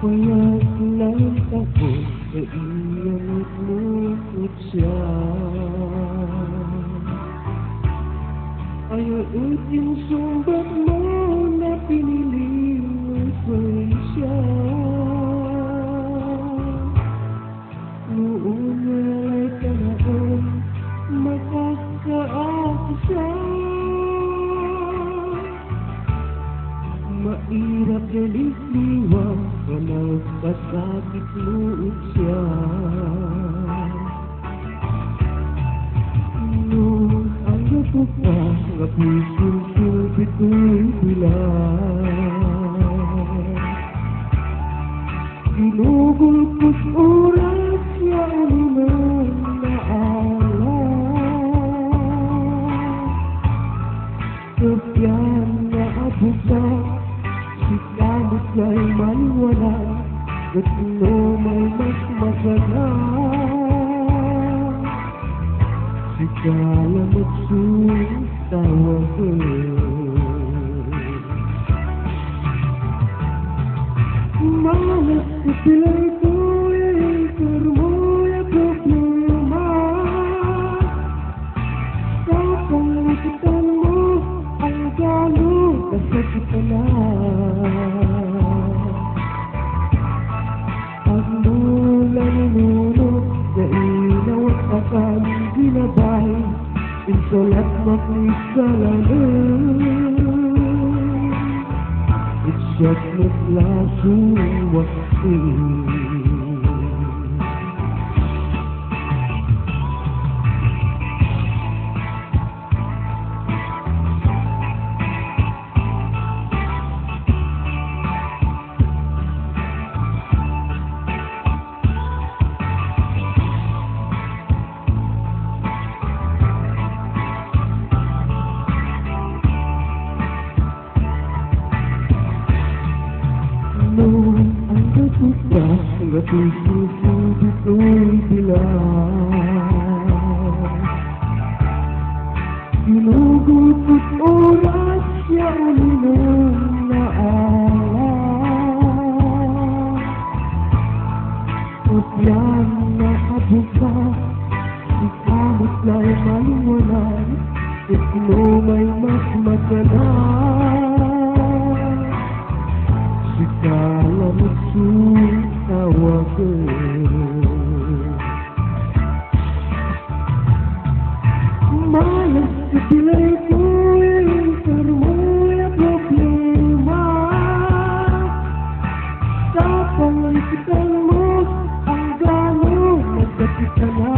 Payag lang ako sa iyong lungkot siya. Ayaw yung sumbat mo na pinili mo siya. Noon wala'y kanaon makakaako siya. Mairap galit-liwang walang pasakit loob siya. Noon ayaw ko pa nga puso-sulbit ko'y bilang. Ginugol ko't oras siya ulinang naalang. Sabyan na abusa si kamot na'y maliwala at no may mas masala. Si kala magsustawa ko. Malas sa pilay ko ay karmoy at problema. Sa panglipitan mo ang galo kasakitan na. Akan ginabay insulat makisalanan. Isyat maglasong wakti. Ang natuta ang puso-sulbit ko'y bilang. Ginugutot oras siya ulinang naalang. At yan nakabuka si kamot na'y maliwanag at no may mas matalang. Si kala magsustawa ko. Malas sa pilay ko ay karmoy at problema. Sa panglipitan mo ang gano'ng nagkakita na.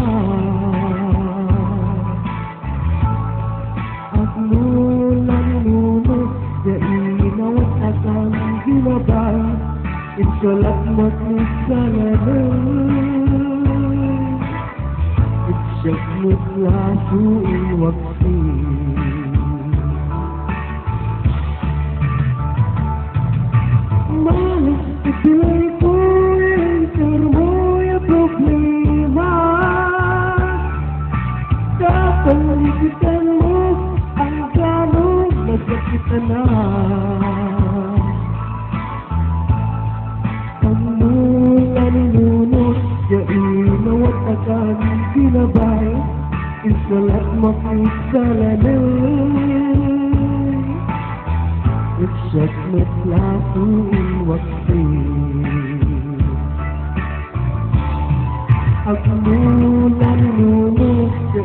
At noon ang nunod sa inawat at ang ginabay insulat makisalanan. Isyat maglasong wakti. Malas sa pilay ko ay karmoy at problema. Sa panglipitan mo ang gano'ng nagkakita na. Akan ginabay insulat makisalanan. Isyat maglasong wakti. Ang mulan nunod sa